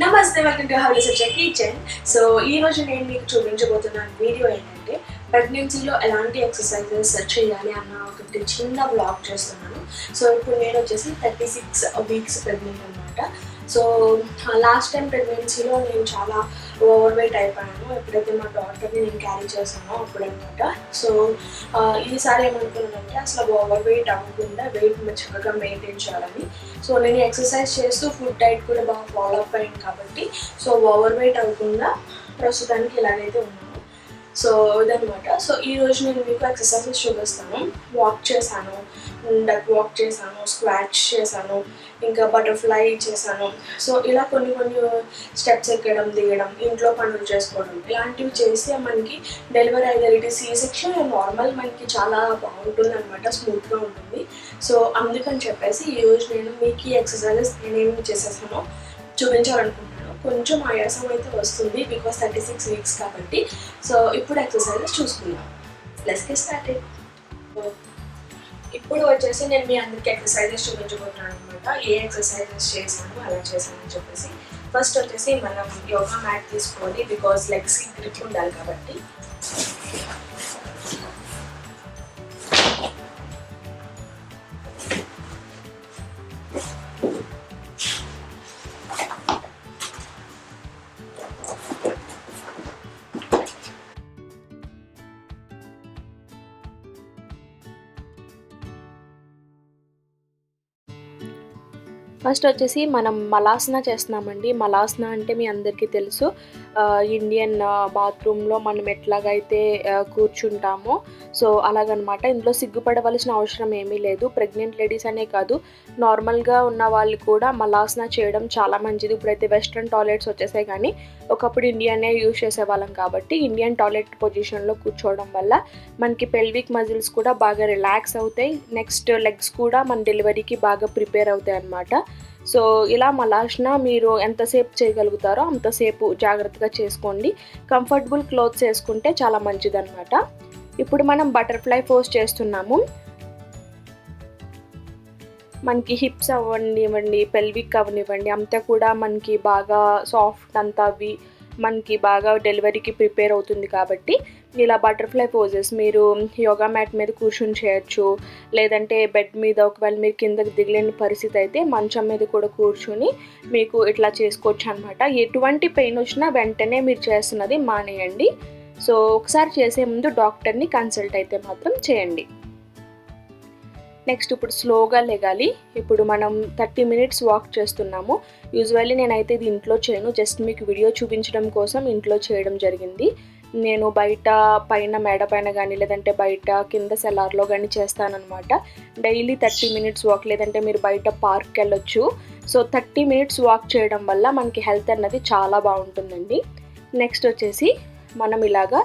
నమస్తే, welcome to how to such kitchen. So ఈ రోజు నేను మీకు చూపించబోతున్న వీడియో ఏంటంటే ప్రెగ్నెన్సీలో ఎలాంటి ఎక్సర్సైజెస్ చేయాలి అన్న ఒకటి చిన్న బ్లాగ్ చేస్తున్నాను. సో ఇప్పుడు నేను వచ్చేసి 36 వీక్స్ ప్రెగ్నెంట్ అనమాట. సో లాస్ట్ టైం ప్రెగ్నెన్సీలో నేను చాలా ఓవర్ వెయిట్ అయిపోయాను. ఎప్పుడైతే మా డాటర్ని నేను క్యారీ చేస్తానో అప్పుడనమాట. సో ఈసారి ఏమనుకున్నానంటే అసలు ఓవర్ వెయిట్ అవ్వకుండా వెయిట్ చక్కగా మెయింటైన్ చేయాలని. సో నేను ఎక్సర్సైజ్ చేస్తూ ఫుడ్ డైట్ కూడా బాగా ఫాలో అప్ అయ్యాను కాబట్టి సో ఓవర్ వెయిట్ అవ్వకుండా ప్రస్తుతానికి ఇలాగైతే ఉన్నాను. సో ఇదనమాట. సో ఈరోజు నేను మీకు ఎక్సర్సైజెస్ చూపిస్తాను. వాక్ చేశాను, డక్ వాక్ చేశాను, స్క్వాట్స్ చేశాను, ఇంకా బటర్ఫ్లై చేశాను. సో ఇలా కొన్ని స్టెప్స్ ఎక్కడం, దిగడం, ఇంట్లో పనులు చేసుకోవడం ఇలాంటివి చేస్తే మనకి డెలివరీ అయ్యేది సి సెక్షన్ నార్మల్ మనకి చాలా బాగుంటుంది అనమాట, స్మూత్గా ఉంటుంది. సో అందుకని చెప్పేసి ఈరోజు నేను మీకు ఈ ఎక్సర్సైజెస్ నేనేమి చేసేసానో చూపించాలనుకుంటున్నాను. కొంచెం ఆయాసం అయితే వస్తుంది బికాస్ 36 వీక్స్ కాబట్టి. సో ఇప్పుడు ఎక్సర్సైజెస్ చూసుకుందాం. Let's get started. ఇప్పుడు వచ్చేసి నేను మీ అందరికీ ఎక్సర్సైజెస్ చూపించబోతున్నాను అనమాట. ఏ ఎక్సర్సైజెస్ చేశాను, అలా చేశాను అని చెప్పేసి. ఫస్ట్ వచ్చేసి మనం యోగా మ్యాట్ తీసుకోవాలి బికాస్ లెగ్స్కి గ్రిప్ ఉండాలి కాబట్టి. ఫస్ట్ వచ్చేసి మనం మలాసన చేస్తున్నామండి. మలాసన అంటే మీ అందరికీ తెలుసు, ఇండియన్ బాత్రూంలో మనం ఎట్లాగైతే కూర్చుంటామో సో అలాగనమాట. ఇందులో సిగ్గుపడవలసిన అవసరం ఏమీ లేదు. ప్రెగ్నెంట్ లేడీస్ అనే కాదు, నార్మల్గా ఉన్న వాళ్ళు కూడా మలాసన చేయడం చాలా మంచిది. ఇప్పుడైతే వెస్ట్రన్ టాయిలెట్స్ వచ్చేసాయి, కానీ ఒకప్పుడు ఇండియనే యూజ్ చేసేవాళ్ళం కాబట్టి ఇండియన్ టాయిలెట్ పొజిషన్లో కూర్చోవడం వల్ల మనకి పెల్విక్ మజిల్స్ కూడా బాగా రిలాక్స్ అవుతాయి. నెక్స్ట్ లెగ్స్ కూడా మన డెలివరీకి బాగా ప్రిపేర్ అవుతాయి అన్నమాట. సో ఇలా మలాసన మీరు ఎంతసేపు చేయగలుగుతారో అంతసేపు జాగ్రత్తగా చేసుకోండి. కంఫర్టబుల్ క్లోత్స్ వేసుకుంటే చాలా మంచిదన్నమాట. ఇప్పుడు మనం బటర్ఫ్లై పోజ్ చేస్తున్నాము. మనకి హిప్స్ అవ్వనివ్వండి, పెల్విక్ అవనివ్వండి, అంతా కూడా మనకి బాగా సాఫ్ట్ అంతా అవి మనకి బాగా డెలివరీకి ప్రిపేర్ అవుతుంది కాబట్టి ఇలా బటర్ఫ్లై పోజెస్ మీరు యోగా మ్యాట్ మీద కూర్చొని చేయొచ్చు. లేదంటే బెడ్ మీద, ఒకవేళ మీరు కిందకి దిగలేని పరిస్థితి అయితే మంచం మీద కూడా కూర్చొని మీకు ఇట్లా చేసుకోవచ్చు అనమాట. ఎటువంటి పెయిన్ వచ్చినా వెంటనే మీరు చేస్తున్నది మానేయండి. సో ఒకసారి చేసే ముందు డాక్టర్ని కన్సల్ట్ అయితే మాత్రం చేయండి. నెక్స్ట్ ఇప్పుడు స్లోగా లెగాలి. ఇప్పుడు మనం 30 మినిట్స్ వాక్ చేస్తున్నాము. యూజువల్లీ నేనైతే ఇది ఇంట్లో చేయను, జస్ట్ మీకు వీడియో చూపించడం కోసం ఇంట్లో చేయడం జరిగింది. నేను బయట పైన మేడ పైన కానీ లేదంటే బయట కింద సెలార్లో కానీ చేస్తానన్నమాట. డైలీ 30 మినిట్స్ వాక్, లేదంటే మీరు బయట పార్క్కి వెళ్ళొచ్చు. సో 30 మినిట్స్ వాక్ చేయడం వల్ల మనకి హెల్త్ అన్నది చాలా బాగుంటుందండి. నెక్స్ట్ వచ్చేసి మనం ఇలాగా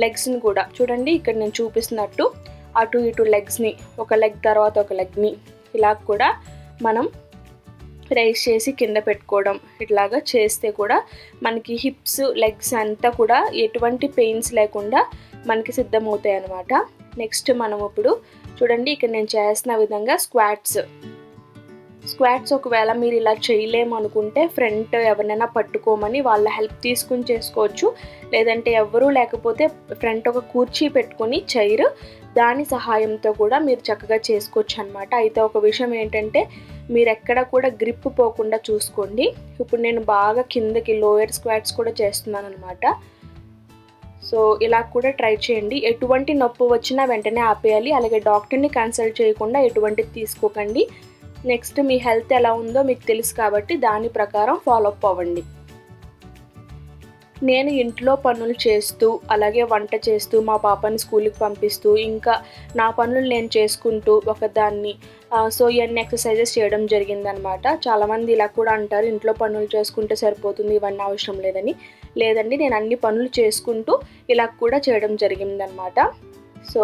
లెగ్స్ని కూడా చూడండి, ఇక్కడ నేను చూపిస్తున్నట్టు అటు ఇటు లెగ్స్ని, ఒక లెగ్ తర్వాత ఒక లెగ్ని ఇలా కూడా మనం రైస్ చేసి కింద పెట్టుకోవడం, ఇట్లాగా చేస్తే కూడా మనకి హిప్స్, లెగ్స్ అంతా కూడా ఎటువంటి పెయిన్స్ లేకుండా మనకి సిద్ధమవుతాయి అన్నమాట. నెక్స్ట్ మనం ఇప్పుడు చూడండి, ఇక్కడ నేను చేస్తున్న విధంగా స్క్వాట్స్ ఒకవేళ మీరు ఇలా చేయలేము అనుకుంటే ఫ్రంట్ ఎవరినైనా పట్టుకోమని వాళ్ళ హెల్ప్ తీసుకుని చేసుకోవచ్చు. లేదంటే ఎవరూ లేకపోతే ఫ్రంట్ ఒక కుర్చీ పెట్టుకొని చైర్, దాని సహాయంతో కూడా మీరు చక్కగా చేసుకోవచ్చు అనమాట. అయితే ఒక విషయం ఏంటంటే మీరు ఎక్కడ కూడా గ్రిప్ పోకుండా చూసుకోండి. ఇప్పుడు నేను బాగా కిందకి లోయర్ స్క్వాట్స్ కూడా చేస్తున్నాను అనమాట. సో ఇలా కూడా ట్రై చేయండి. ఎటువంటి నొప్పి వచ్చినా వెంటనే ఆపేయాలి. అలాగే డాక్టర్ని కన్సల్ట్ చేయకుండా ఎటువంటిది తీసుకోకండి. నెక్స్ట్ మీ హెల్త్ ఎలా ఉందో మీకు తెలుసు కాబట్టి దాని ప్రకారం ఫాలో అప్ అవ్వండి. నేను ఇంట్లో పనులు చేస్తూ, అలాగే వంట చేస్తూ, మా పాపని స్కూల్కి పంపిస్తూ, ఇంకా నా పనులు నేను చేసుకుంటూ ఒకదాన్ని సో ఇవన్నీ ఎక్సర్సైజెస్ చేయడం జరిగిందనమాట. చాలామంది ఇలా కూడా అంటారు, ఇంట్లో పనులు చేసుకుంటే సరిపోతుంది, ఇవన్నీ అవసరం లేదని. లేదండి, నేను అన్ని పనులు చేసుకుంటూ ఇలా కూడా చేయడం జరిగిందనమాట. సో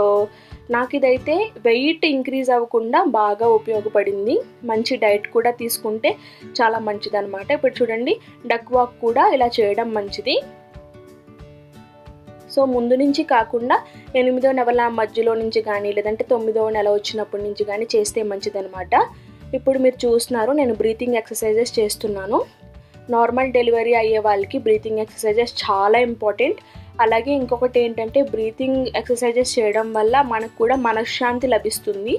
నాకు ఇదైతే వెయిట్ ఇంక్రీజ్ అవ్వకుండా బాగా ఉపయోగపడింది. మంచి డైట్ కూడా తీసుకుంటే చాలా మంచిదన్నమాట. ఇప్పుడు చూడండి, డక్ వాక్ కూడా ఇలా చేయడం మంచిది. సో ముందు నుంచి కాకుండా 8వ నెల మధ్యలో నుంచి కానీ లేదంటే 9వ నెల వచ్చినప్పటి నుంచి కానీ చేస్తే మంచిదన్నమాట. ఇప్పుడు మీరు చూస్తున్నారు నేను బ్రీతింగ్ ఎక్సర్సైజెస్ చేస్తున్నాను. నార్మల్ డెలివరీ అయ్యే వాళ్ళకి బ్రీతింగ్ ఎక్సర్సైజెస్ చాలా ఇంపార్టెంట్. అలాగే ఇంకొకటి ఏంటంటే బ్రీతింగ్ ఎక్సర్సైజెస్ చేయడం వల్ల మనకు కూడా మనశ్శాంతి లభిస్తుంది.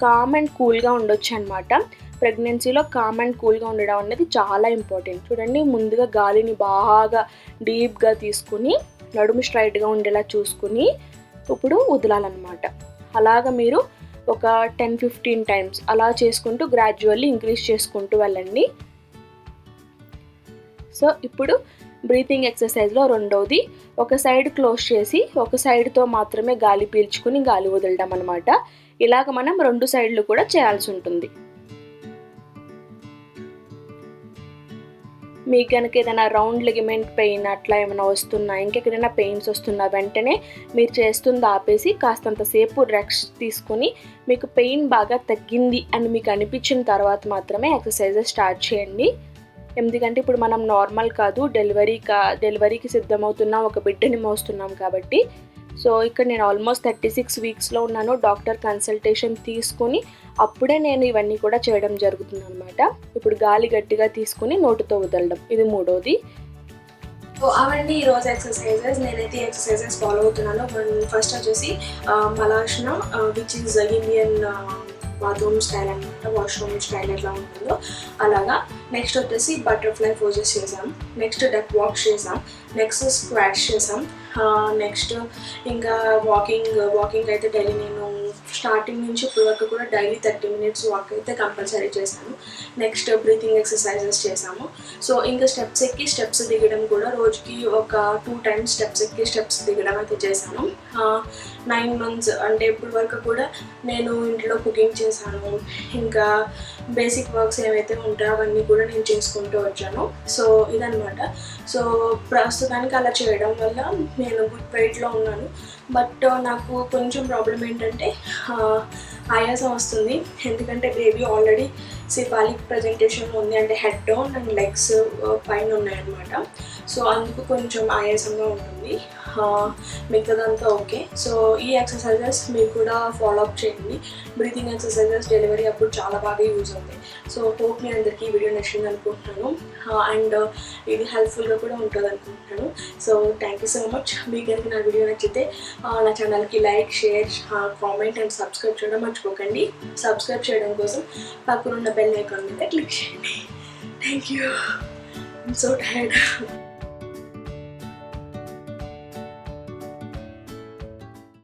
కామ్ అండ్ కూల్గా ఉండొచ్చు అనమాట. ప్రెగ్నెన్సీలో కామ్ అండ్ కూల్గా ఉండడం అనేది చాలా ఇంపార్టెంట్. చూడండి, ముందుగా గాలిని బాగా డీప్గా తీసుకుని నడుము స్ట్రైట్గా ఉండేలా చూసుకుని ఇప్పుడు వదలాలన్నమాట. అలాగా మీరు ఒక 10-15 టైమ్స్ అలా చేసుకుంటూ గ్రాడ్యువల్లీ ఇంక్రీజ్ చేసుకుంటూ వెళ్ళండి. సో ఇప్పుడు బ్రీతింగ్ ఎక్సర్సైజ్లో రెండవది ఒక సైడ్ క్లోజ్ చేసి ఒక సైడ్తో మాత్రమే గాలి పీల్చుకుని గాలి వదలడం అనమాట. ఇలాగ మనం 2 సైడ్లు కూడా చేయాల్సి ఉంటుంది. మీకు కనుక ఏదైనా రౌండ్ లిగమెంట్ పెయిన్ అట్లా ఏమైనా వస్తున్నా, ఇంకెక్కడైనా పెయిన్స్ వస్తున్నా వెంటనే మీరు చేస్తుంది ఆపేసి కాస్తంతసేపు రెస్ట్ తీసుకుని మీకు పెయిన్ బాగా తగ్గింది అని మీకు అనిపించిన తర్వాత మాత్రమే ఎక్సర్సైజెస్ స్టార్ట్ చేయండి. ఎందుకంటే ఇప్పుడు మనం నార్మల్ కాదు, డెలివరీకి సిద్ధమవుతున్నాం, ఒక బిడ్డని మోస్తున్నాం కాబట్టి. సో ఇక్కడ నేను ఆల్మోస్ట్ 36 వీక్స్లో ఉన్నాను. డాక్టర్ కన్సల్టేషన్ తీసుకుని అప్పుడే నేను ఇవన్నీ కూడా చేయడం జరుగుతుంది అనమాట. ఇప్పుడు గాలి గట్టిగా తీసుకుని నోటితో వదలడం, ఇది మూడోది. సో అవన్నీ ఈరోజు ఎక్సర్సైజెస్. నేనైతే ఎక్సర్సైజెస్ ఫాలో అవుతున్నాను. ఫస్ట్ వచ్చేసి మలాష్న, which is Indian bathroom style అనమాట, వాష్రూమ్ స్టైల్ ఎట్లా ఉంటుందో అలాగా. నెక్స్ట్ వచ్చేసి బటర్ఫ్లై పోజెస్ చేసాం, నెక్స్ట్ డక్ వాక్ చేసాం, నెక్స్ట్ స్క్వాట్స్ చేసాం, నెక్స్ట్ ఇంకా వాకింగ్ అయితే డైలీ నేను స్టార్టింగ్ నుంచి ఇప్పుడు వరకు కూడా డైలీ 30 minutes వాక్ అయితే కంపల్సరీ చేశాను. నెక్స్ట్ బ్రీతింగ్ ఎక్సర్సైజెస్ చేసాము. సో ఇంకా స్టెప్స్ ఎక్కి స్టెప్స్ దిగడం కూడా రోజుకి ఒక 2 times స్టెప్స్ ఎక్కి స్టెప్స్ దిగడం అయితే చేశాను. 9 months అంటే ఇప్పుడు వరకు కూడా నేను ఇంట్లో కుకింగ్ చేశాను, ఇంకా బేసిక్ వర్క్స్ ఏవైతే ఉంటాయో అవన్నీ కూడా నేను చేసుకుంటూ వచ్చాను. సో ఇదనమాట. సో ప్రస్తుతానికి అలా చేయడం వల్ల నేను గుడ్ వెయిట్లో ఉన్నాను. బట్ నాకు కొంచెం ప్రాబ్లం ఏంటంటే ఆయాసం వస్తుంది. ఎందుకంటే బేబీ ఆల్రెడీ సిఫాలిక్ ప్రజెంటేషన్ ఉంది, అంటే హెడ్ డౌన్ అండ్ లెగ్స్ పైన ఉన్నాయన్నమాట. సో అందుకు కొంచెం ఆయాసంగా ఉంటుంది. మిగతాదంతా ఓకే. సో ఈ ఎక్సర్సైజెస్ మీరు కూడా ఫాలో అప్ చేయండి. బ్రీతింగ్ ఎక్సర్సైజెస్ డెలివరీ అప్పుడు చాలా బాగా యూజ్ అవుతాయి. సో హోప్ మీ అందరికీ ఈ వీడియో నచ్చింది అనుకుంటున్నాను, అండ్ ఇది హెల్ప్ఫుల్గా కూడా ఉంటుంది అనుకుంటున్నాను. So thank you so much. మీకు కనుక నా వీడియో నచ్చితే నా ఛానల్కి like, share, comment and subscribe చేయడం మర్చిపోకండి. సబ్స్క్రైబ్ చేయడం కోసం పక్కనున్న బెల్ ఐకాన్ మీద క్లిక్ చేయండి. Thank you. I'm so tired.